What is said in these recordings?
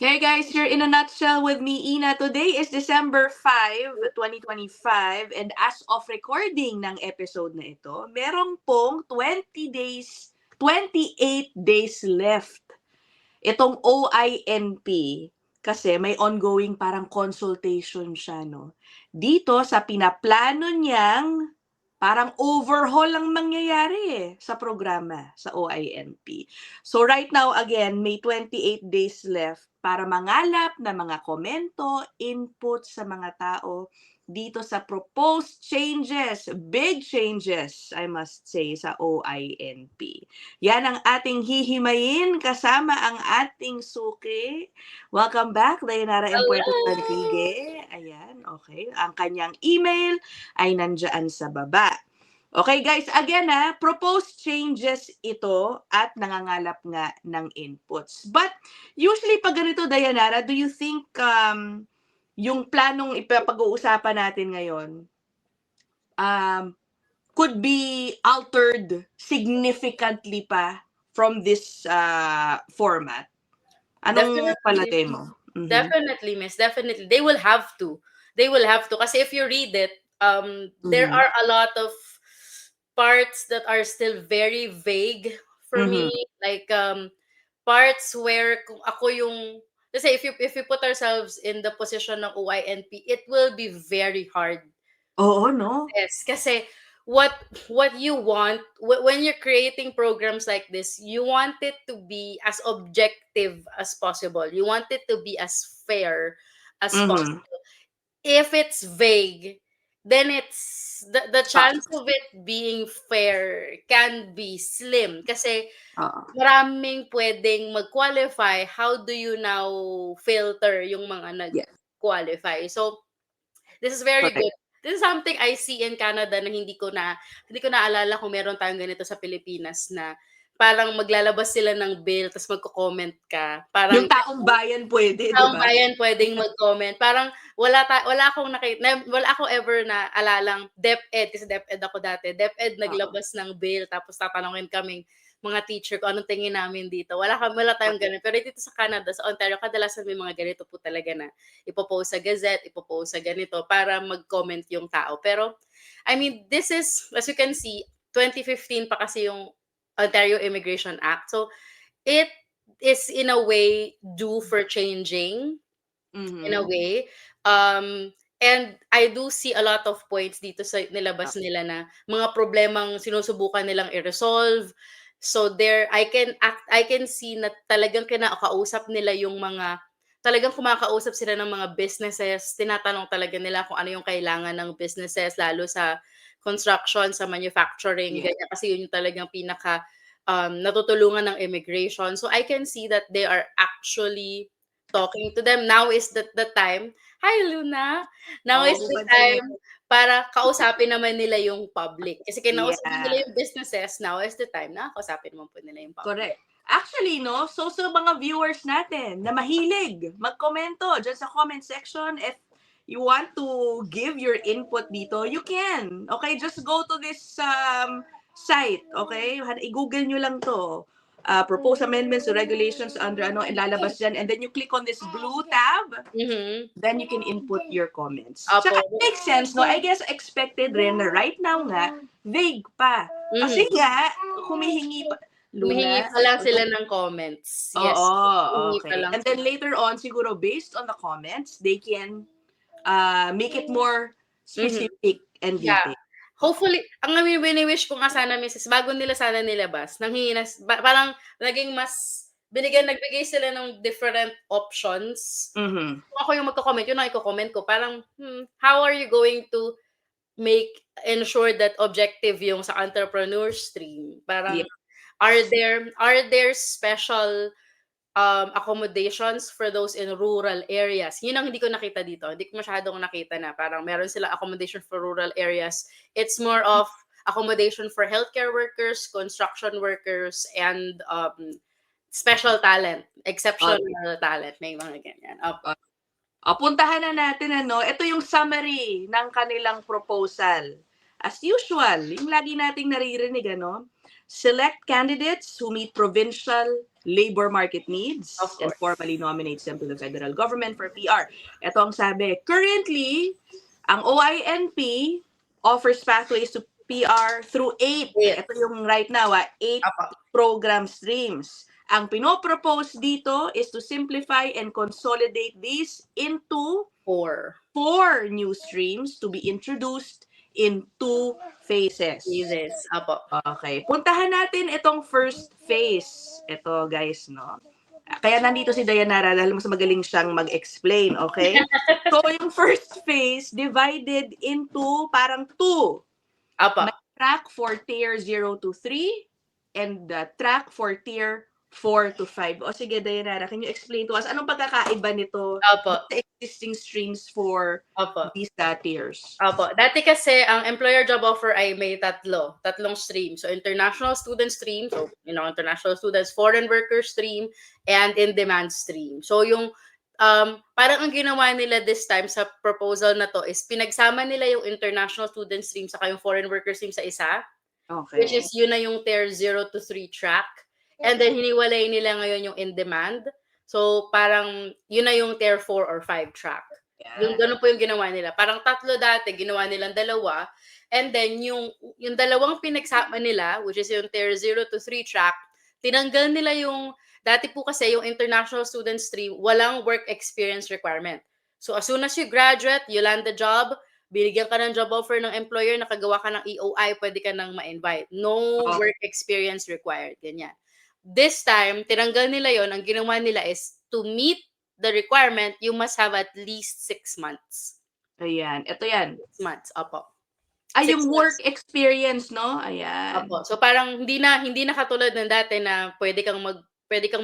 Okay guys, you're in a nutshell with me, Ina. Today is December 5, 2025, and as of recording ng episode na ito, merong pong 28 days left itong OINP kasi may ongoing parang consultation siya, no? Dito sa pinaplano niyang parang overhaul ang mangyayari sa programa sa OINP. So right now, again, may 28 days left para mangalap na mga komento, input sa mga tao dito sa proposed changes, big changes, I must say, sa OINP. Yan ang ating hihimayin kasama ang ating suki. Welcome back, Dayanara M. Puerto Rodrigue. Ayan, okay. Ang kanyang email ay nandyan sa baba. Okay guys, again proposed changes ito at nangangalap nga ng inputs. But usually pag ganito, Dayanara, do you think yung planong ipapag-uusapan natin ngayon could be altered significantly pa from this format? Anong palagay mo? Definitely, miss. Definitely. They will have to. They will have to. Kasi if you read it, there are a lot of parts that are still very vague for me. Like, parts where kung ako yung, kasi if you put ourselves in the position ng OINP, it will be very hard. Oo, no? Yes, kasi what you want when you're creating programs like this, you want it to be as objective as possible. You want it to be as fair as possible. If it's vague, then it's the chance of it being fair can be slim kasi maraming pwedeng mag-qualify. How do you now filter yung mga nag-qualify? So this is very good. This is something I see in Canada na hindi ko naalala kung meron tayong ganito sa Pilipinas na parang maglalabas sila ng bill tapos magko-comment ka. Parang yung taong bayan pwede, di ba? Taong bayan pwedeng mag-comment. Parang wala akong nakita, wala ako ever na alalang DepEd kasi DepEd ako dati. DepEd naglabas ng bill tapos tatanungin kaming mga teacher ko anong tingin namin dito. Wala tayong ganun. Pero dito sa Canada, sa Ontario, kadalasan may mga ganito po talaga na ipopost sa Gazette, ipopost sa ganito para mag-comment yung tao. Pero, I mean, this is, as you can see, 2015 pa kasi yung Ontario Immigration Act. So, it is in a way due for changing, in a way. And I do see a lot of points dito sa nilabas nila na mga problemang sinusubukan nilang i-resolve. So there, I can see na talagang kinakausap nila yung mga, talagang kumakausap sila ng mga businesses, tinatanong talaga nila kung ano yung kailangan ng businesses, lalo sa construction, sa manufacturing, ganyan, kasi yun yung talagang pinaka natutulungan ng immigration. So I can see that they are actually talking to them. Now is the time. Hi, Luna! Now is the time para kausapin naman nila yung public. Kasi kinausap nila yung businesses, now is the time na kausapin naman po nila yung public. Correct. Actually, no, so sa mga viewers natin na mahilig, magkomento dyan sa comment section. If you want to give your input dito, you can. Okay, just go to this site, okay? I-google nyo lang to. Propose amendments to regulations under ilalabas dyan. And then you click on this blue tab. Then you can input your comments. Tsaka it makes sense, no? I guess expected rin na right now nga, vague pa. Kasi nga, humihingi pa lang sila ng comments. Yes. Okay. And then later on, siguro based on the comments, they can make it more specific and detailed. Hopefully, ang wini-wish ko nga sana, Mrs., bago nila sana nilabas, parang naging mas, nagbigay sila ng different options. Kung ako yung magko-comment, yun ang i-comment ko. Parang, how are you going to ensure that objective yung sa entrepreneur stream? Parang, are there special accommodations for those in rural areas? Yun ang hindi ko nakita dito. Hindi ko masyadong nakita na parang meron sila accommodation for rural areas. It's more of accommodation for healthcare workers, construction workers, and special talent, exceptional talent. May mga ganyan. Puntahan na natin, ito yung summary ng kanilang proposal. As usual, yung lagi nating naririnig, select candidates who meet provincial labor market needs Of and course. formally nominates them to the federal government for PR. Ito ang sabi, currently, ang OINP offers pathways to PR through 8. Yes. Ito yung right now, 8 Apo. program streams. Ang pinopropose dito is to simplify and consolidate these into 4 new streams to be introduced in 2 phases. phases. Apo. Okay, puntahan natin itong first phase. Ito guys, no. Kaya nandito si Dayanara dahil mas magaling siyang mag-explain, okay? So yung first phase divided into parang 2. Apo. May track for tier 0 to 3 and the track for tier 4 to 5. O sige, Dayanara, can you explain to us anong pagkakaiba nito Apo. sa existing streams for Opo. these tiers? Opo. Dati kasi, ang employer job offer ay may tatlong stream. So, international student stream, so, international students, foreign worker stream, and in-demand stream. So, yung, parang ang ginawa nila this time sa proposal na to is pinagsama nila yung international student stream saka yung foreign worker stream sa isa, Okay. which is yun na yung tier 0 to 3 track. And then, hiniwalay nila ngayon yung in-demand. So, parang yun na yung tier 4 or 5 track. Yung ganun po yung ginawa nila. Parang tatlo dati, ginawa nilang dalawa. And then, yung dalawang pinagsama nila, which is yung tier 0 to 3 track, tinanggal nila yung, dati po kasi yung international student stream, walang work experience requirement. So, as soon as you graduate, you land the job, binigyan ka ng job offer ng employer, nakagawa ka ng EOI, pwede ka nang ma-invite. No work experience required. Ganyan. This time, tinanggal nila yon. Ang ginawa nila is to meet the requirement, you must have at least 6 months. Ayan. Ito yan. 6 months, opo. Ay, 6 yung work experience, no? Ayan. Opo. So parang hindi na katulad ng dati na pwede kang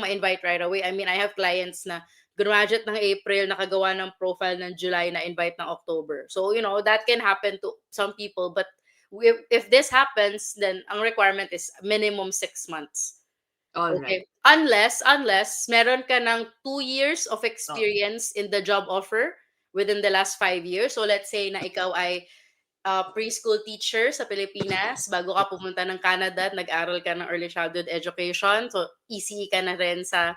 ma-invite right away. I mean, I have clients na graduate ng April, nakagawa ng profile ng July, na invite ng October. So, that can happen to some people. But if this happens, then ang requirement is minimum 6 months. Alright. Okay. Unless meron ka ng 2 years of experience in the job offer within the last 5 years. So let's say na ikaw ay preschool teacher sa Pilipinas, bago ka pumunta ng Canada at nag-aral ka ng early childhood education. So ECE ka na rin sa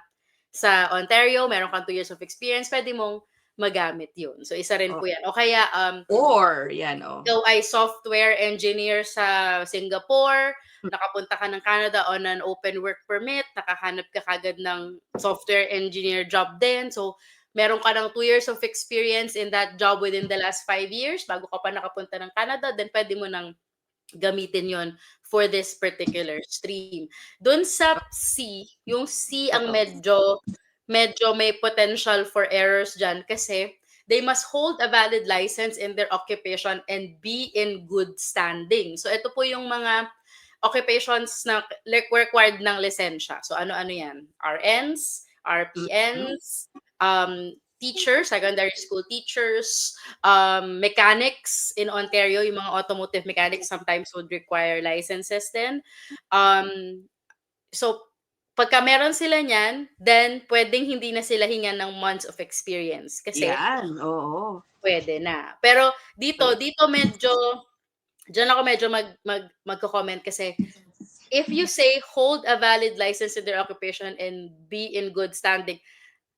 Ontario, meron kang 2 years of experience, pwede mong magamit yun. So isa rin po yan. O kaya ikaw ay software engineer sa Singapore, nakapunta ka ng Canada on an open work permit, nakahanap ka kagad ng software engineer job din. So, meron ka ng 2 years of experience in that job within the last 5 years, bago ka pa nakapunta ng Canada, then pwede mo nang gamitin yon for this particular stream. Doon sa C, yung C ang medyo may potential for errors dyan kasi they must hold a valid license in their occupation and be in good standing. So, ito po yung mga occupations na required ng lisensya. So ano-ano yan? RNs, RPNs, teachers, secondary school teachers, mechanics in Ontario, yung mga automotive mechanics sometimes would require licenses din. So pagka meron sila niyan, then pwedeng hindi na sila hingan ng months of experience. Kasi pwede na. Pero dito Diyan ako medyo magko-comment kasi if you say hold a valid license in their occupation and be in good standing,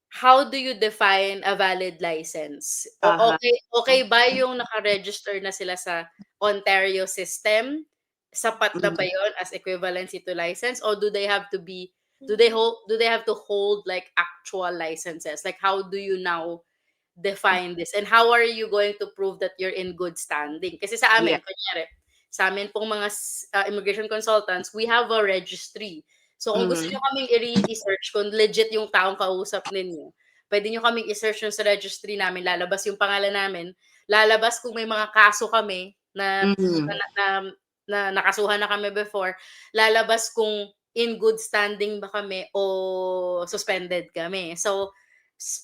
how do you define a valid license? Okay ba yung naka-register na sila sa Ontario system? Sapat na ba yun as equivalency to license, or do they have to hold like actual licenses? Like how do you now define this, and how are you going to prove that you're in good standing? Kasi sa amin, kunyari, sa amin pong mga immigration consultants, we have a registry. So kung gusto nyo kaming i-search kung legit yung taong kausap ninyo, pwede nyo kaming i-search yung sa registry namin, lalabas yung pangalan namin, lalabas kung may mga kaso kami na nakasuhan na kami before, lalabas kung in good standing ba kami o suspended kami. So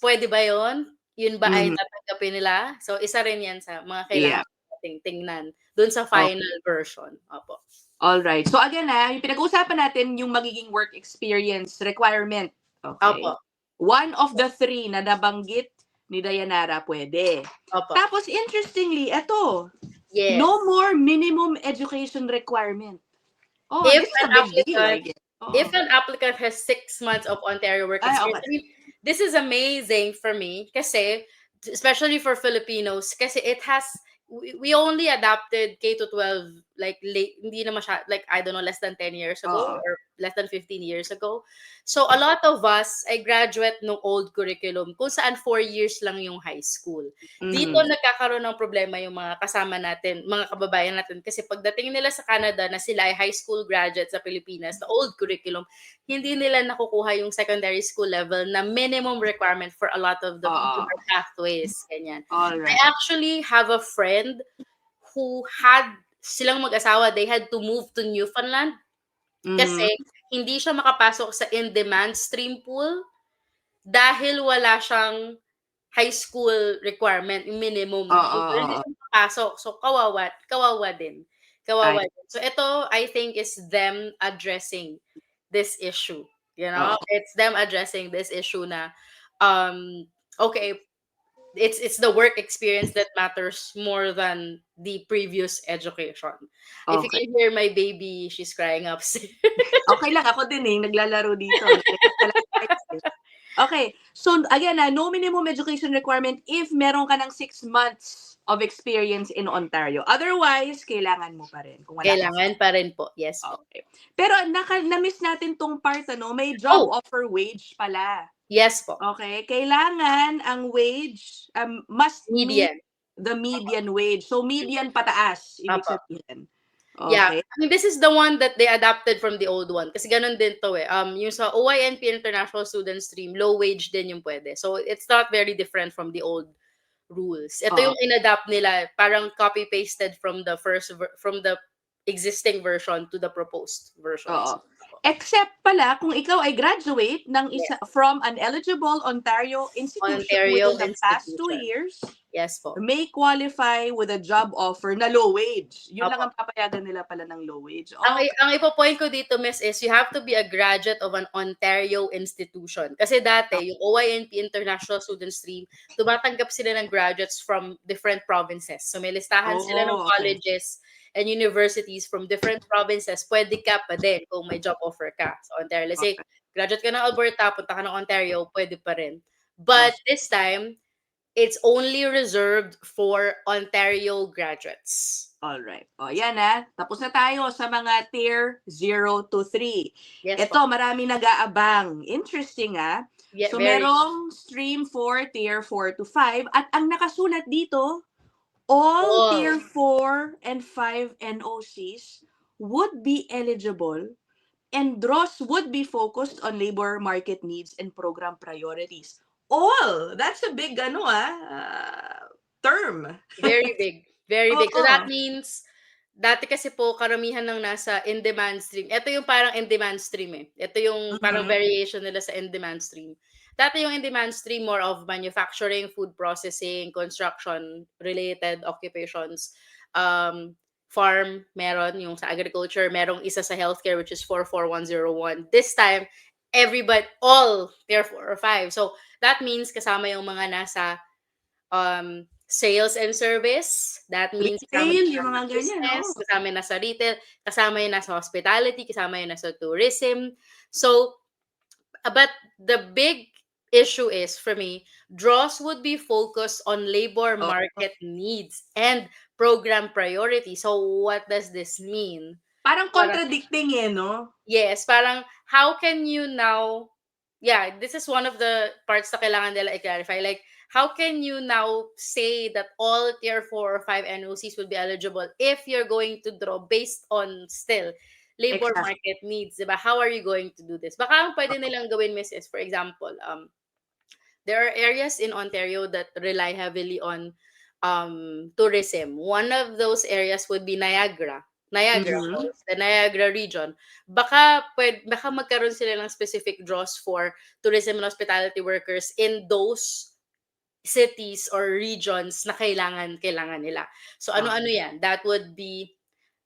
pwede ba yun? Yun ba ay tatanggapin nila? So, isa rin yan sa mga kailangan nating tingnan dun sa final version. Opo. Alright. So, again yung pinag-uusapan natin yung magiging work experience requirement. Okay. Opo. One of the 3 na nabanggit ni Dayanara pwede. Opo. Tapos, interestingly, ito. Yes. No more minimum education requirement. If an applicant if Oo. an applicant has 6 months of Ontario work Ay, experience, okay. I mean, this is amazing for me kasi, especially for Filipinos, kasi we only adapted K to 12 like late, hindi na like I don't know, less than 10 years ago Oo. or less than 15 years ago. So a lot of us ay graduate ng old curriculum kung saan 4 years lang yung high school. Dito Mhm. nagkakaroon ng problema yung mga kasama natin, mga kababayan natin kasi pagdating nila sa Canada na sila ay high school graduate sa Pilipinas na old curriculum, hindi nila nakukuha yung secondary school level na minimum requirement for a lot of the Oo. pathways, ganyan. I Alright. actually have a friend who had silang mag-asawa, they had to move to Newfoundland kasi Mhm. hindi siya makapasok sa in-demand stream pool dahil wala siyang high school requirement, yung minimum. Oo, Pero hindi oo. siya makapasok. So, kawawa din. Ay, Kawawa din. So, ito, I think, is them addressing this issue. You know? oo. It's them addressing this issue na, okay, it's the work experience that matters more than the previous education. If you Okay. can hear my baby, she's crying up. Okay lang, ako din, naglalaro dito. Nag-request na lang tayo. Okay. So, again, no minimum education requirement if meron ka ng 6 months of experience in Ontario. Otherwise, kailangan mo pa rin kung wala kang Kailangan pa rin po. Yes po. okay. Pero na-miss natin 'tong part may job Oh, offer wage pala. yes po. Okay, kailangan ang wage, must meet Median. the median wage. So, median pataas, ibig Apo. sabihin. Yeah. Okay. I mean, this is the one that they adapted from the old one. Kasi ganun din to eh. Yung sa OINP International Student Stream, low wage din yung pwede. So, it's not very different from the old rules. Ito Oo. yung inadapt nila, parang copy-pasted from from the existing version to the proposed versions. Oo. Except pala kung ikaw ay graduate ng Yes. from an eligible Ontario institution Ontario within the past 2 institution. years, Yes po. may qualify with a job offer na low wage. Yun lang Apo. ang papayagan nila pala ng low wage. Ang ipo-point ko dito, miss, is you have to be a graduate of an Ontario institution. Kasi dati, yung OINP International Student Stream, tumatanggap sila ng graduates from different provinces. So may listahan sila ng Okay. colleges and universities from different provinces. Pwede ka pa din kung may job offer ka sa Ontario. Let's say, Okay. graduate ka ng Alberta, punta ka ng Ontario, pwede pa rin. But this time, it's only reserved for Ontario graduates. Alright. Yan tapos na tayo sa mga tier 0 to 3. Yes Ito, po. marami nag-aabang. Interesting Yeah, So, very. merong stream 4, tier 4 to 5. At ang nakasulat dito, all tier 4 and 5 NOCs would be eligible and draws would be focused on labor market needs and program priorities. All! That's a big term. Very big. Very big. So that Oo. means, dati kasi po karamihan ng nasa in-demand stream. Ito yung parang in-demand stream eh. Ito yung parang variation nila sa in-demand stream. Dati yung in-demand stream more of manufacturing, food processing, construction related occupations. Farm, meron yung sa agriculture, merong isa sa healthcare which is 44101. This time, all tier 4 or 5. So that means kasama yung mga nasa sales and service. That means kasama Retail, yung yung mga ganyan, business, kasama yung nasa retail, kasama yung nasa hospitality, kasama yung nasa tourism. So, but the big issue is, for me, draws would be focused on labor market needs and program priority. So, what does this mean? Parang contradicting no? Yes, parang how can you now, this is one of the parts na kailangan nila i-clarify. Like, how can you now say that all tier 4 or 5 NOCs will be eligible if you're going to draw based on still labor Exactly. market needs, diba? How are you going to do this? Baka ang pwede nilang gawin, Miss, is, for example, there are areas in Ontario that rely heavily on tourism. One of those areas would be Niagara Falls, the Niagara region. Baka magkaroon sila ng specific draws for tourism and hospitality workers in those cities or regions na kailangan nila. So ano-ano yan? That would be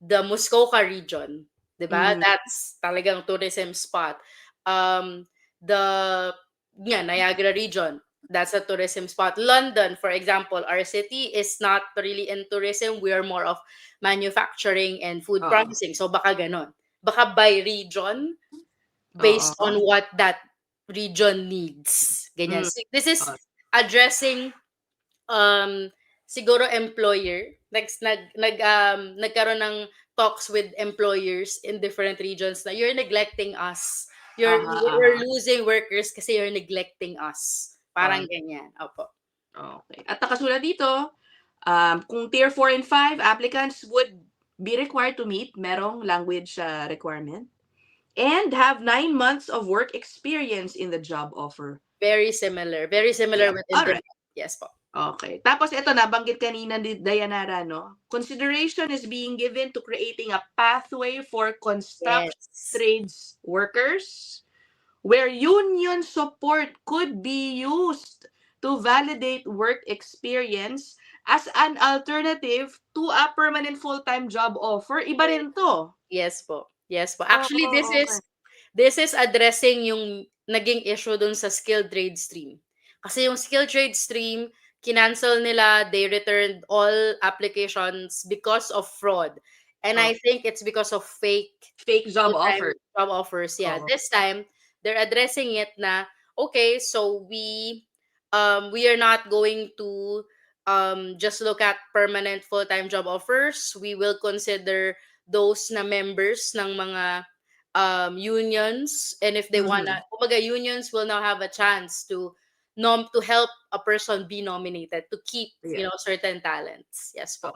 the Muskoka region, 'di ba? That's talagang tourism spot. The Niagara region, that's a tourism spot. London, for example, our city is not really in tourism. We are more of manufacturing and food processing. So baka ganon. Baka by region, based Oo. on what that region needs. Ganyan. Hmm. This is Oh, addressing siguro employer nagkaroon ng talks with employers in different regions na you're neglecting us. You're aha. losing workers kasi you're neglecting us. Parang Oh, ganyan. Opo. okay. At nakasulat dito, kung Tier 4 and 5 applicants would be required to meet, merong language requirement, and have 9 months of work experience in the job offer. Very similar. Very similar Ayan. with Alright. internet. Yes po. Okay. Tapos ito, nabanggit kanina ni Dayanara, no? Consideration is being given to creating a pathway for construction Yes. trades workers where union support could be used to validate work experience as an alternative to a permanent full-time job offer. Iba rin to. Yes po. Yes po. Oo, Actually, okay. this is addressing yung naging issue dun sa skilled trade stream. Kasi yung skilled trade stream, kinancel nila, they returned all applications because of fraud. And Oh, I think it's because of fake fake job full-time offer. job offers. Yeah. Oo. This time, they're addressing it na, okay, so we are not going to just look at permanent full-time job offers. We will consider those na members ng mga unions, and if they wanna, Mhm. kumbaga, unions will now have a chance to to help a person be nominated to keep Yeah. certain talents. Yes po.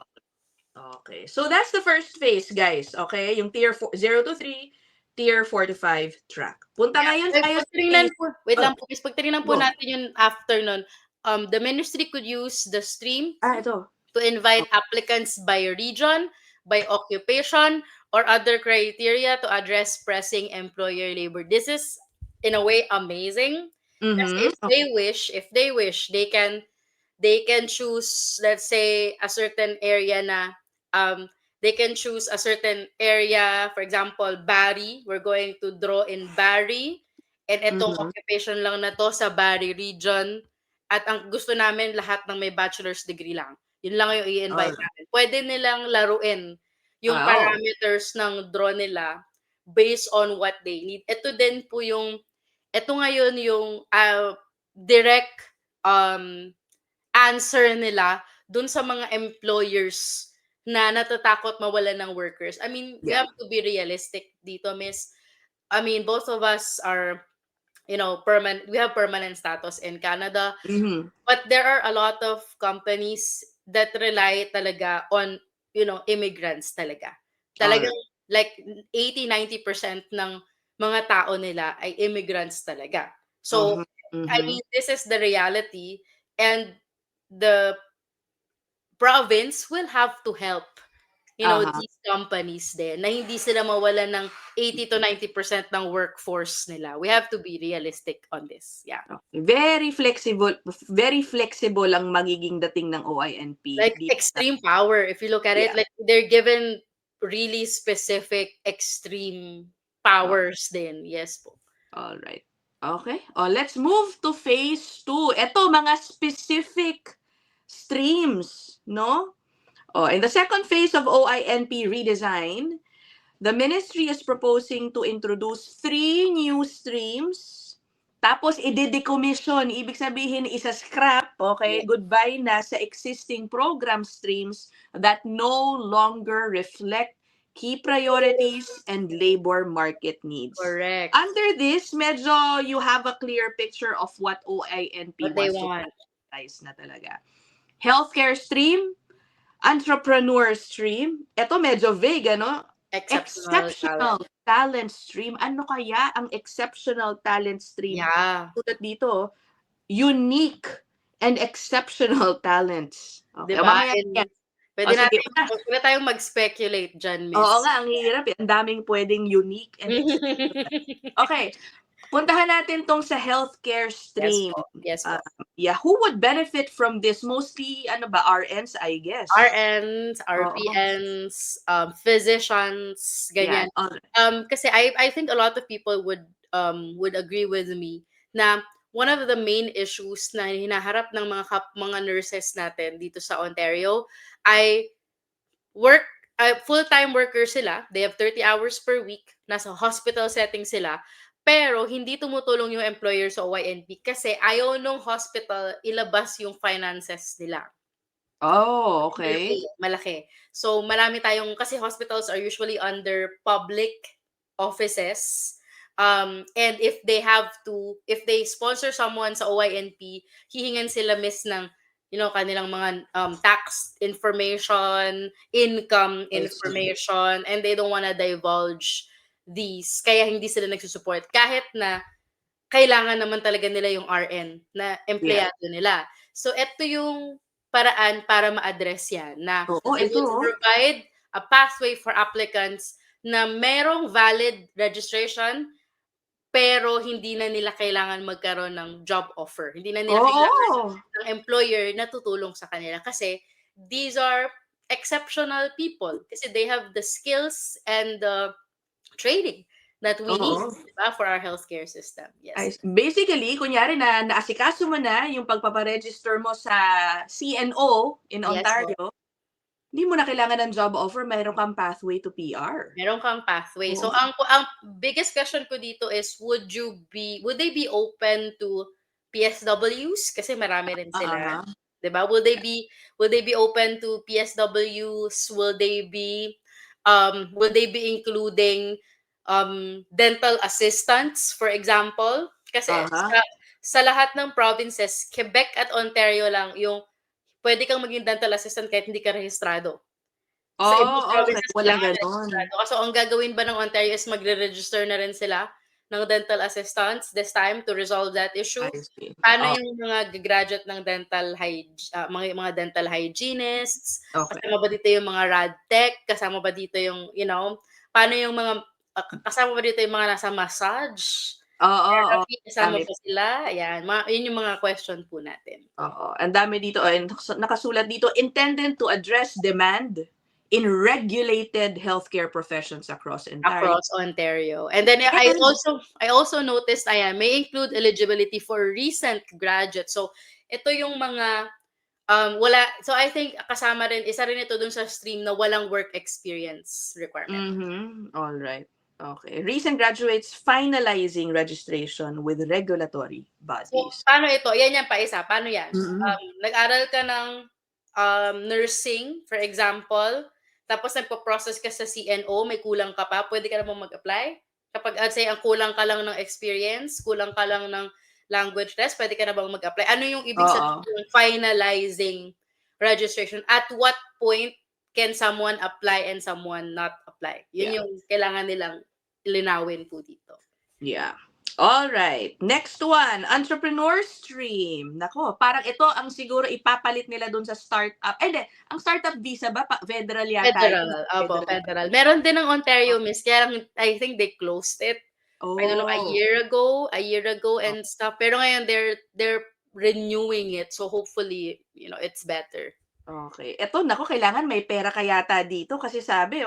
Okay. So that's the first phase, guys. Okay? Yung tier 0 to 3, tier 4 to 5 track. Punta ngayon tayo Pag sa tinignan phase. po, wait Oh, lang po, is pag tinignan po go. natin yung after nun, the ministry could use the stream Ito. to invite applicants by region, by occupation, or other criteria to address pressing employer labor. This is, in a way, amazing. Kasi Mhm. if they wish, they can choose, let's say, a certain area na they can choose a certain area, for example, Bari. We're going to draw in Bari, and itong Mhm. occupation lang na to sa Bari region, at ang gusto namin lahat ng may bachelor's degree lang. Yun lang yung i-invite Alright. namin. Pwede nilang laruin yung Oh. parameters ng draw nila based on what they need. Ito ngayon yung direct answer nila dun sa mga employers na natatakot mawalan ng workers. I mean, we Yeah. have to be realistic dito, miss. I mean, both of us are, permanent. We have permanent status in Canada, Mhm. but there are a lot of companies that rely talaga on, immigrants talaga. Talagang Alright. like 80-90% ng mga tao nila ay immigrants talaga. So, Mhm. I Mhm. mean, this is the reality, and the province will have to help, Aha. these companies din na hindi sila mawalan ng 80-90% ng workforce nila. We have to be realistic on this. Yeah. Very flexible ang magiging dating ng OINP Like dito sa extreme power, if you look at it, yeah. like they're given really specific extreme Oh, powers din. Yes po. alright. Okay. Oh, let's move to phase 2. Ito, mga specific streams, no? Oh, in the second phase of OINP redesign, the ministry is proposing to introduce 3 new streams. Tapos, i-decommission. Ibig sabihin, isa-scrap, okay? Yeah. Goodbye na sa existing program streams that no longer reflect key priorities and labor market needs. Correct. Under this, medyo you have a clear picture of what OINP What they wants to want. prioritize na talaga. Healthcare stream, entrepreneur stream, ito medyo vague, ano? Exceptional Exceptional talent. talent stream. Ano kaya ang exceptional talent stream? Yeah. Tulad dito, unique and exceptional talents. Okay, Diba? mamaya And yan. pwede Sige. pwede tayong mag-speculate dyan, Oo miss. nga, ang hirap. Ang daming pwedeng unique and exceptional. Okay, puntahan natin tong sa healthcare Yes stream. po. Yes po. Yeah, who would benefit from this? Mostly, ano ba, RNs, I guess. RNs, Oo. RPNs, physicians, Yan. ganyan. Kasi I think a lot of people would agree with me na one of the main issues na hinaharap ng mga nurses natin dito sa Ontario ay full-time workers sila. They have 30 hours per week. Nasa hospital setting sila. Pero hindi tumutulong yung employer sa OYNP kasi ayaw nung hospital ilabas yung finances nila. Oh, Malaki, okay. malaki. So, marami tayong kasi hospitals are usually under public offices. And if they sponsor someone sa OYNP, hihingan sila miss ng, kanilang mga tax information, income I see. information, and they don't wanna divulge these. Kaya hindi sila nagsusupport kahit na kailangan naman talaga nila yung RN na Yeah. empleyado nila. So, eto yung paraan para ma-address yan na Oo, they ito, would provide a pathway for applicants na merong valid registration, pero hindi na nila kailangan magkaroon ng job offer. Hindi na nila kailangan Oo. ng employer na tutulong sa kanila kasi these are exceptional people kasi they have the skills and the training that we need, Oo. 'di ba, for our healthcare system. Yes. Basically, kunyari na naasikaso mo na yung pagpapa-register mo sa CNO in Yes po. Ontario, hindi mo na kailangan ng job offer, meron kang pathway to PR. Meron kang pathway. So Oo. ang biggest question ko dito is would they be open to PSWs? Kasi marami rin sila, Uh-huh. 'di ba? Would they be open to PSWs? Will they be including dental assistants, for example? Kasi Uh-huh. sa lahat ng provinces, Quebec at Ontario lang yung pwede kang maging dental assistant kahit hindi ka rehistrado. Sa ibang Oh, okay, provinces walang kailangan gano'n. rehistrado ka. So, ang gagawin ba ng Ontario is magre-register na rin sila ng dental assistants this time to resolve that issue? I see. Paano Oh, yung mga graduate ng mga dental hygienists? okay. Kasama ba dito yung mga rad tech? Kasama ba dito yung, paano yung mga kasama ba dito yung mga nasa massage Oo, oo, therapy, kasama dami. ba sila? Ayan, yun yung mga question po natin. Oo, ang dami dito, nakasulat dito, intended to address demand in regulated healthcare professions across Ontario. Across Ontario. And then And I also noticed, ayan, may include eligibility for recent graduates. So, ito yung mga I think kasama rin, isa rin ito dun sa stream na walang work experience requirement. alright. Okay. Recent graduates finalizing registration with regulatory So, bodies. paano ito? Yan pa isa. Paano yan? Mm. Nag-aral ka ng nursing, for example, tapos nagpo-process ka sa CNO, may kulang ka pa, pwede ka namang mag-apply? Kapag say ang kulang ka lang ng experience, kulang ka lang ng language test, pwede ka na bang mag-apply? Ano yung ibig Oo. sabihin ng finalizing registration? At what point can someone apply and someone not apply? Yun Yeah. yung kailangan nilang linawin po dito. Yeah. Alright, next one, entrepreneur stream. Naku, parang ito ang siguro ipapalit nila dun sa startup hindi, ang startup visa ba federal yata Federal, yun, opo, federal. federal. Meron din ng Ontario, miss, kaya lang I think they closed it. I don't know, Oh, a year ago oh, and stuff. Pero ngayon they're renewing it, so hopefully, it's better. okey. Eto naku, kailangan may pera ka yata dito kasi sabi,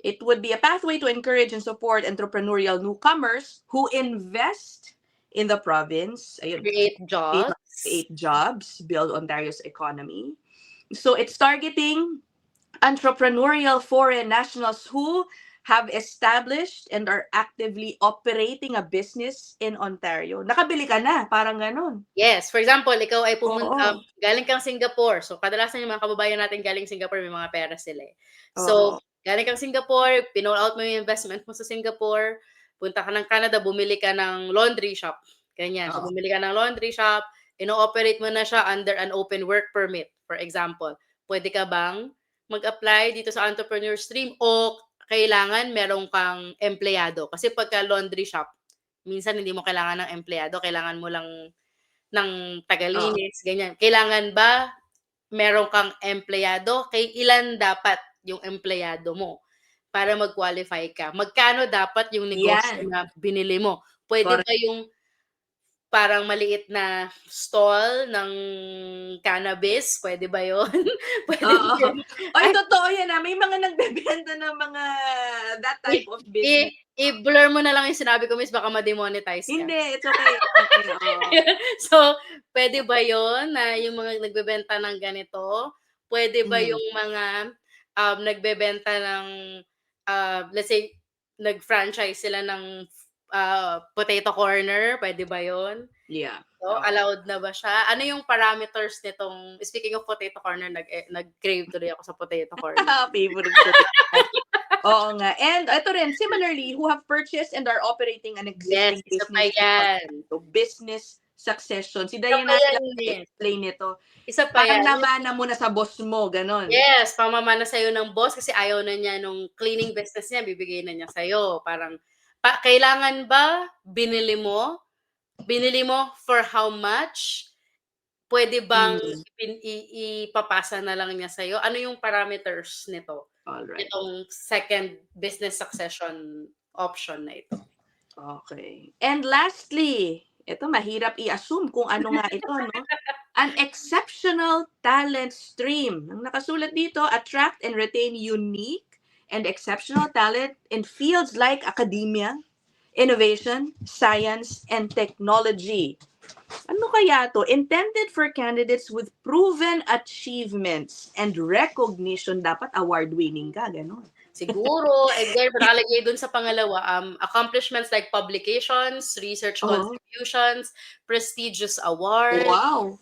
it would be a pathway to encourage and support entrepreneurial newcomers who invest in the province. Ayun, Create jobs. create jobs, build Ontario's economy. So it's targeting entrepreneurial foreign nationals who have established and are actively operating a business in Ontario. Nakabili ka na, parang gano'n. Yes, for example, ikaw ay Oo, galing kang Singapore. So kadalasan yung mga kababayan natin galing Singapore may mga pera sila, eh. oo, So, galing kang Singapore, out mo yung investment mo sa Singapore, punta ka ng Canada, bumili ka ng laundry shop, ganyan. So oo, bumili ka ng laundry shop, ino-operate mo na siya under an open work permit, for example. Puwede ka bang mag-apply dito sa entrepreneur stream o kailangan meron kang empleyado? Kasi pagka laundry shop, minsan hindi mo kailangan ng empleyado, kailangan mo lang ng oo. tagalinis, ganyan. Kailangan ba meron kang empleyado? Kay ilan dapat yung empleyado mo para mag-qualify ka? Magkano dapat yung negosyo 'Yan, na binili mo? Puwede ba correct. yung parang maliit na stall ng cannabis, puwede ba yun? Puwede ba Oo. yun? Ay, Ay, totoo 'yan, may mga nagbebenta ng mga that i type of i business. i-blur mo na lang yung sinabi ko, miss, baka ma-demonetize ka. Hindi, it's okay, it's okay, oo. So, puwede ba yon na yung mga nagbebenta ng ganito? Puwede ba Hmm, yung mga, nagbebenta ng, let's say, nag-franchise sila ng potato corner, pwede ba yun? Yeah. So, Oo. allowed na ba siya? Ano yung parameters nitong speaking of potato corner, nag-crave tuloy ako sa potato corner. Favorite ko din yan. Oo nga. And ito rin, similarly, who have purchased and are operating an Yes, existing isa pa business in yan. Ontario. Business succession. Si Isa pa Diana yan lang eh. explain nito. Isa pa Parang yan. namana mo na sa boss mo, ganon. Yes, pamamana sa'yo ng boss kasi ayaw na niya nung cleaning business niya, bibigay na niya sa'yo. Parang, kailangan ba binili mo? Binili mo for how much? Pwede bang Mm. ipapasa na lang niya sa'yo? Ano yung parameters nito? Alright. Itong second business succession option na ito. Okay. And lastly, ito mahirap i-assume kung ano nga ito, no? An exceptional talent stream. Ang nakasulat dito, attract and retain unique and exceptional talent in fields like academia, innovation, science, and technology. Ano kaya to? Intended for candidates with proven achievements and recognition. Dapat award-winning ka, gano'n. Siguro, and then nakalagay dun sa pangalawa, accomplishments like publications, research Oo. contributions, prestigious awards, Wow.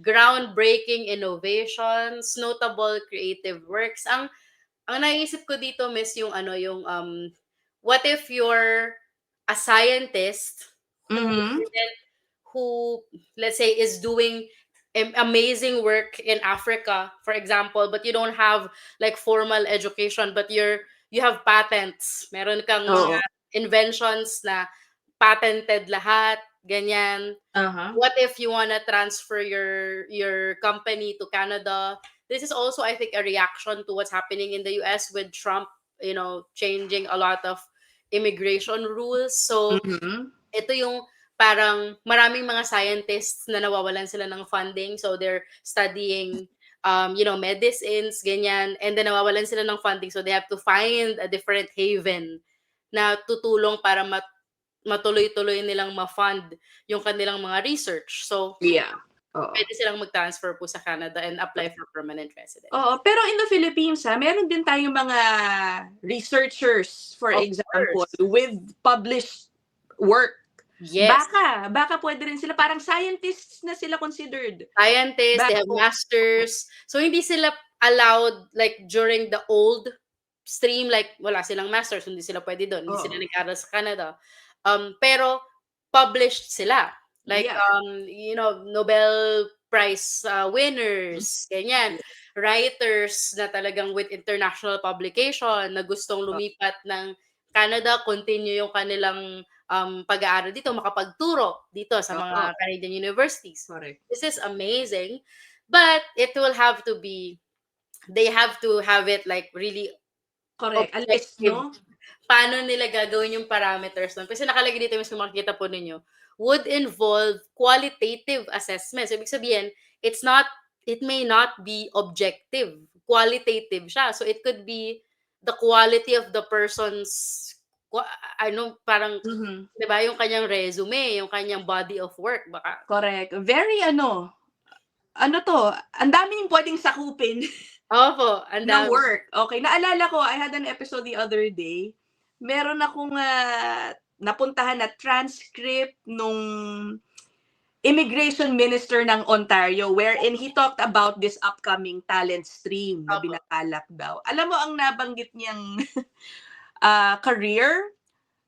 groundbreaking innovations, notable creative works. Ang naisip ko dito, miss, yung what if you're a scientist who Mhm. who let's say is doing amazing work in Africa, for example, but you don't have like formal education, but you have patents. Meron kang mga Oo. inventions na patented lahat, ganyan. Uh-huh. What if you wanna transfer your company to Canada? This is also, I think, a reaction to what's happening in the US with Trump, changing a lot of immigration rules. So, Mhm. ito yung parang maraming mga scientists na nawawalan sila ng funding. So, they're studying, medicines, ganyan. And then nawawalan sila ng funding. So, they have to find a different haven na tutulong para matuloy-tuloy nilang ma-fund yung kanilang mga research. So, Yeah. Oo. pwede silang mag-transfer po sa Canada and apply for permanent residence. Oo, pero in the Philippines, meron din tayong mga researchers, for Of example, course. with published work. Yes. Baka pwede rin sila, parang scientists na sila considered. Scientists, they Baka have masters. So, hindi sila allowed like during the old stream, like wala silang masters, hindi sila pwede doon, hindi sila Oo. nag-aral sa Canada. Pero published sila. Like, Yeah. Nobel Prize winners, ganyan. Writers na talagang with international publication na gustong lumipat ng Canada, continue yung kanilang pag-aaral dito, makapagturo dito sa Oo. mga Canadian universities. Correct. This is amazing, but they have to have it like really Correct. A list, objective. no? Paano nila gagawin yung parameters nun? Kasi nakalagay dito, mas makikita po ninyo, would involve qualitative assessment. So, ibig sabihin, it may not be objective. Qualitative siya. So, it could be the quality of the person's, parang, Mhm. di ba, yung kanyang resume, yung kanyang body of work, baka. Correct. Very ano to, ang daming pwedeng sakupin Opo, ang na dami. work. Okay, naalala ko, I had an episode the other day. Meron akong napuntahan na transcript nung immigration minister ng Ontario wherein he talked about this upcoming talent stream na Opo. binakalak daw. Alam mo ang nabanggit niyang career?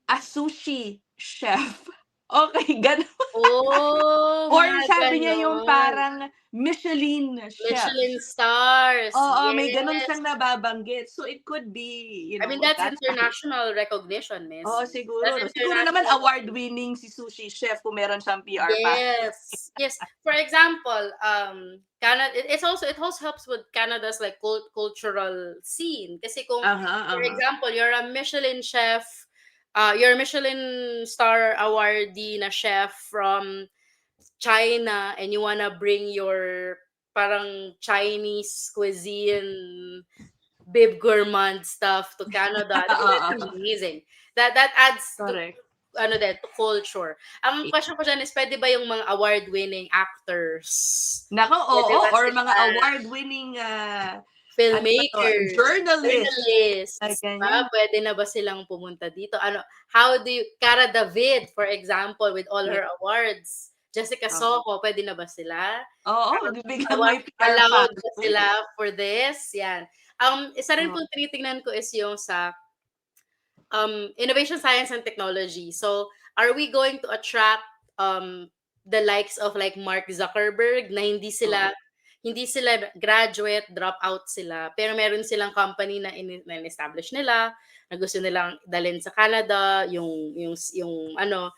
A sushi chef. Okay, gano'n. Oh, Or mga sabi niya yung gano'n. parang Michelin chef. Michelin stars. Oo, Yes. may gano'n siyang nababanggit. So it could be, I mean, that's that's international recognition, miss. Oo, siguro. That's No? Siguro naman international. award-winning si sushi chef kung meron siyang PR pass. Yes. Yes. For example, Canada, it also helps with Canada's like cultural scene. Kasi kung, for example, you're a Michelin chef, you're a Michelin star awardee na chef from China and you wanna bring your parang Chinese cuisine, bib gourmand stuff to Canada. That's amazing. That adds Correct. to culture. Ang question ko dyan is, pwede ba yung mga award-winning actors? Nako, Pwede oo. ba Or sila? mga award-winning Ano ba 'to, filmmakers, journalist journalists, na 'di ba? ganyan. Puwede na ba silang pumunta dito? Ano, how do you Cara David, for example, with all Yeah, her awards. Jessica oo. Soho, puwede na ba sila? Oo, biglang may PR Allowed ba passport. sila for this? Yan. Isa rin Oo, pong tinitingnan ko is yung sa innovation, science, and technology. So, are we going to attract the likes of like Mark Zuckerberg na oo. hindi sila graduate, drop out sila, pero meron silang company na establish nila, na gusto nilang dalhin sa Canada, yung ano,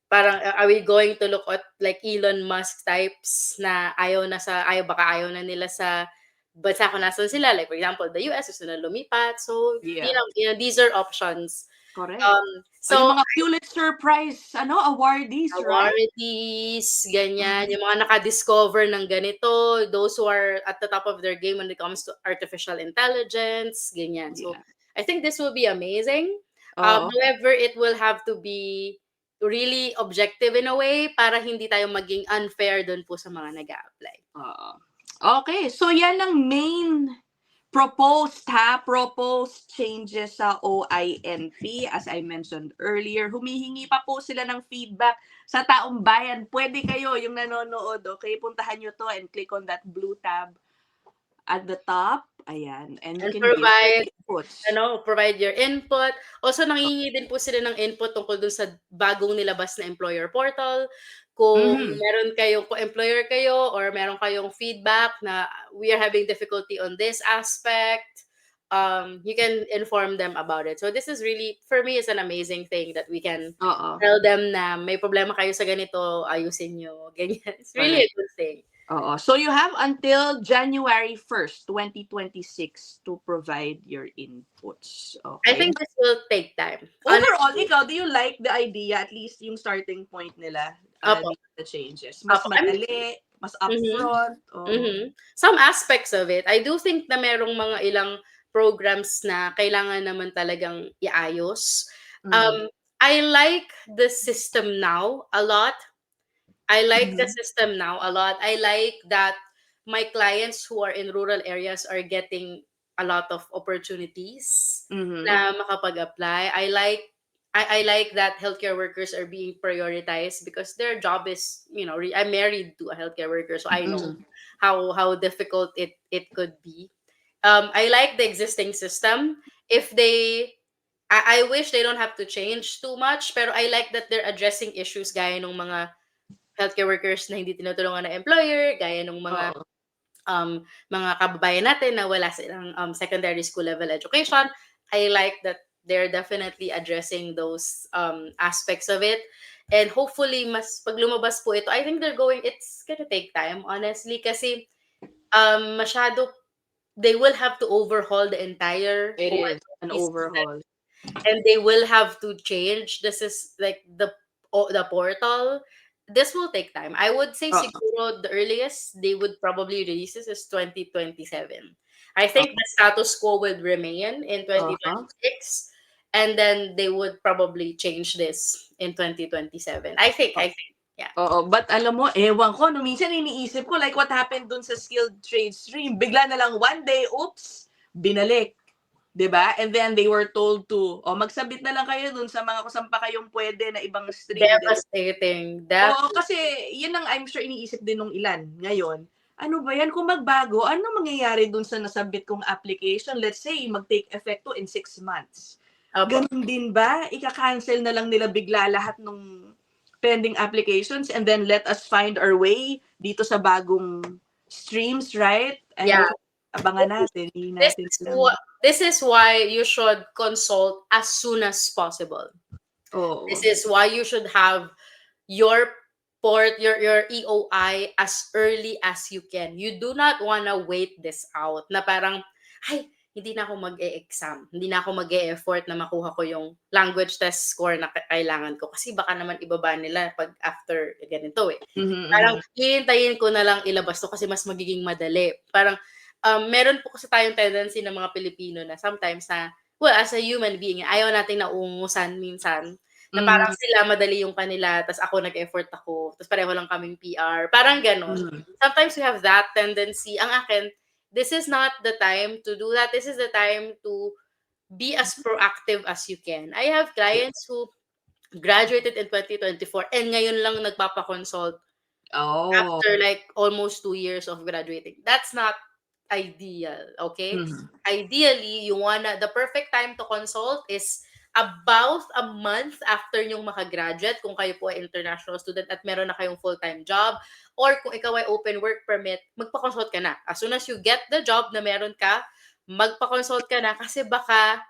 parang are we going to look at like Elon Musk types na baka ayaw na nila sa bansa kung nasaan sila. Like for example, the US gusto na lumipat. So, Yeah, these are options. correct. O yung So mga Pulitzer Prize ano, awardees, right? awardees, ganyan, Mhm. yung mga naka-discover ng ganito, those who are at the top of their game when it comes to artificial intelligence, ganyan. So, Yeah, I think this will be amazing. oo, However, it will have to be really objective in a way para hindi tayo maging unfair dun po sa mga nag-a-apply. oo. Okey, so yan ang main proposed changes sa OINP as I mentioned earlier. Humihingi pa po sila ng feedback sa taong bayan. Puwede kayo yung nanonood, okey, puntahan niyo 'to and click on that blue tab at the top, ayan, and you And can give your provide inputs. provide your input. Also, nanghihingi din po sila ng input tungkol dun sa bagong nilabas na employer portal. Mhm, Kung employer kayo or meron kayong feedback na we are having difficulty on this aspect, you can inform them about it. So this is really, for me, is an amazing thing that we can oo, tell them na may problema kayo sa ganito, ayusin niyo, ganyan. It's really a correct. good thing. Oo. So you have until January 1st, 2026 to provide your inputs, I okey? think this will take time. Overall, Honestly, ikaw, do you like the idea, at least yung starting point nila, opo, dito sa changes? Mas opo. madali, mas Mhm, upfront, oo. mhm. Some aspects of it, I do think na merong mga ilang programs na kailangan naman talagang iayos. Mhm, Um, I like the system now a lot. mhm, I like that my clients who are in rural areas are getting a lot of opportunities mhm, na makapag-apply. I like that healthcare workers are being prioritized because their job is, I'm married to a healthcare worker, so I know mhm, how difficult it could be. I like the existing system. If I wish they don't have to change too much, pero I like that they're addressing issues gaya ng mga healthcare workers na hindi tinutulungan ng employer, gaya ng oo, mga kababayan natin na wala silang secondary school level education. I like that they're definitely addressing those aspects of it. And hopefully, mas pag lumabas po ito, I think it's gonna take time, honestly, kasi masyado, they will have to overhaul the entire it is an OIT system, overhaul. and they will have to change. This is like the portal. This will take time. I would say Oo, siguro the earliest they would probably release this is 2027. I think oo, the status quo would remain in uh-huh, 2026, and then they would probably change this in 2027. I think, yeah. oo. But alam mo, ewan ko 'no, minsan iniisip ko like what happened dun sa skilled trade stream, bigla na lang one day, oops, binalik. 'Di ba? And then they were told to, "O magsabit na lang kayo dun sa mga kung saan pa kayong puwede na ibang stream." 'Di ba? Devastating. Oo, kasi yun ang I'm sure iniisip din nung ilan ngayon. Ano ba 'yan kung magbago, ano mangyayari dun sa nasabit kong application? Let's say mag-take effect to in 6 months. Opo. Ganun din ba? Ika-cancel na lang nila bigla lahat nung pending applications and then let us find our way dito sa bagong streams, right? I Yeah. hope abangan natin, hindi This natin is alam. what this is why you should consult as soon as possible. Oo. This is why you should have your your EOI as early as you can. You do not wanna wait this out na parang, "Ay, hindi na ako mag-e-exam, hindi na ako mag-e-effort na makuha ko yung language test score na kailangan ko kasi baka naman ibaba nila 'pag after ganito, eh." Mhm, Parang mhm. hihintayin ko na lang ilabas 'to kasi mas magiging madali. Parang, meron po kasi tayong tendency ng mga Pilipino na sometimes na, well, as a human being, ayaw nating nauungusan minsan. Na parang Mhm, sila madali yung kanila, ta's ako nag-effort ako, ta's pareho lang kaming PR, parang gano'n. mhm. Sometimes we have that tendency. Ang akin, this is not the time to do that. This is the time to be as proactive as you can. I have clients who graduated in 2024 and ngayon lang nagpapa-consult Oh. after like almost 2 years of graduating. That's not ideal, okay? Mhm. Ideally, the perfect time to consult is about a month after yung makagraduate kung kayo po ay international student at meron na kayong full-time job, or kung ikaw ay open work permit, magpa-consult ka na. As soon as you get the job na meron ka, magpa-consult ka na kasi baka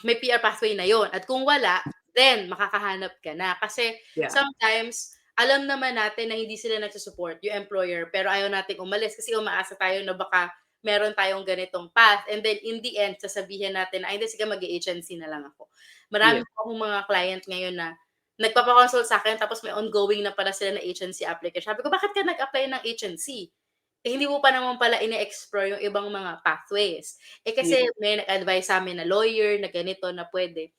may PR pathway na yon. At kung wala, then makakahanap ka na. Kasi Yeah. sometimes, alam naman natin na hindi sila nagsusupport, yung employer, pero ayaw nating umalis kasi umaasa tayo na baka meron tayong ganitong path. And then in the end, sasabihin natin, ay hindi, sige, mag-agency na lang ako. Marami po akong mga client ngayon na nagpapakonsult sa akin tapos may ongoing na pala sila na agency application. Sabi ko, bakit ka nag-apply ng agency? Eh, hindi mo pa naman pala ine-explore yung ibang mga pathways. Eh, kasi may nag-advise sa amin na lawyer, na ganito, na pwede.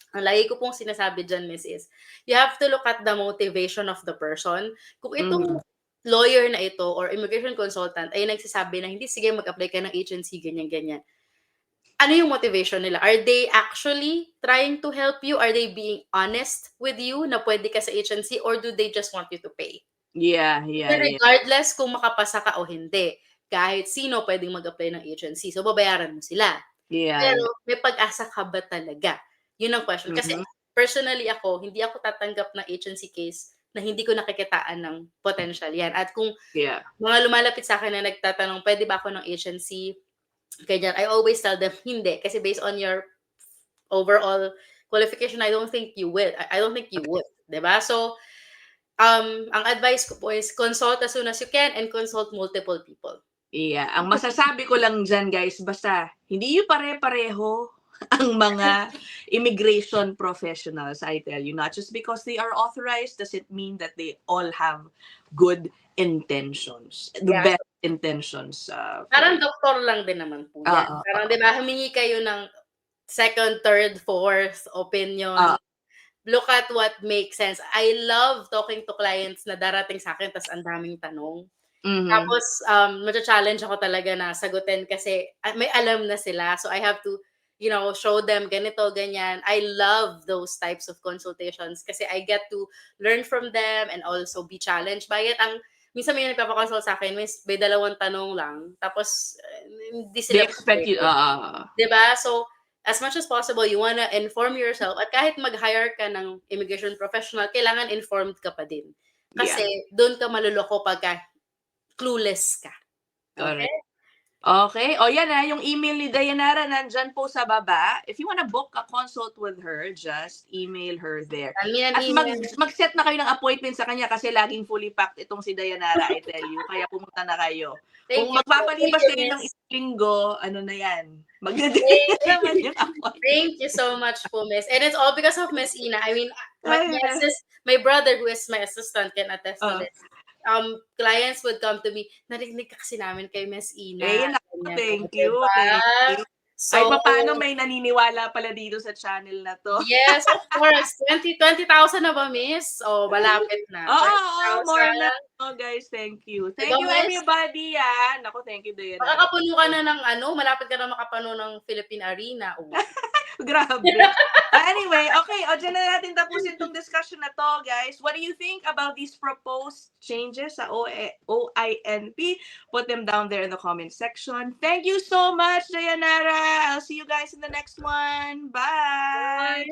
Ang lagi ko pong sinasabi dyan, Miss, is you have to look at the motivation of the person. Kung itong lawyer na ito or immigration consultant ay nagsasabi na hindi, sige, mag-apply ka ng agency, ganyan-ganyan. Ano yung motivation nila? Are they actually trying to help you? Are they being honest with you na pwede ka sa agency, or do they just want you to pay? Yeah. Regardless kung makapasa ka o hindi, kahit sino pwedeng mag-apply ng agency. So, babayaran mo sila. Yeah. Pero may pag-asa ka ba talaga? Yun ang question. Kasi personally ako, hindi ako tatanggap ng agency case na hindi ko nakikitaan ng potential yan. At kung mga lumalapit sa akin na nagtatanong, pwede ba ako ng agency? Ganyan, I always tell them, hindi. Kasi based on your overall qualification, I don't think you will. I don't think you would. Diba? So, ang advice ko po is consult as soon as you can and consult multiple people. Yeah. Ang masasabi ko lang dyan, guys, basta hindi yung pare-pareho ang mga immigration professionals, I tell you. Not just because they are authorized does it mean that they all have good intentions. The best intentions. Parang doktor lang din naman po yan. Parang di ba, humingi kayo ng second, third, fourth opinion. Look at what makes sense. I love talking to clients na darating sa akin tas ang daming tanong. Tapos, challenge ako talaga na sagutin kasi may alam na sila. So, I have to, show them ganito, ganyan. I love those types of consultations kasi I get to learn from them and also be challenged by it. Minsan may nagpapakonsult sa akin, may 2 tanong lang. Tapos, hindi sila... They expect you, Diba? So, as much as possible, you wanna inform yourself. At kahit mag-hire ka ng immigration professional, kailangan informed ka pa din. Kasi doon ka maluloko pagka clueless ka. Okay? Okay. O yan na, yung email ni Dayanara nandyan po sa baba. If you wanna book a consult with her, just email her there. At mag-set na kayo ng appointment sa kanya kasi laging fully packed itong si Dayanara, I tell you. Kaya pumunta na kayo. Kung magpapalipas kayo ng isang linggo, ano na yan? Magdadala naman yung appointment. Thank you so much po, Miss. And it's all because of Miss Ina. I mean, my brother who is my assistant can attest to this. Clients would come to me, narinig kasi namin kay Miss Ina. Thank you. So, ay, paano may naniniwala pala dito sa channel na to? Yes, of course. 20,000 na ba, Miss? O, malapit na. More na. Oh, guys, thank you. Thank you, everybody. Naku, thank you, Diana. Makakapuno ka na ng malapit ka na makapuno ng Philippine Arena. Grabe. Anyway, okay. O, dyan na natin tapusin itong discussion na to, guys. What do you think about these proposed changes sa OINP? Put them down there in the comment section. Thank you so much, Dayanara. I'll see you guys in the next one. Bye.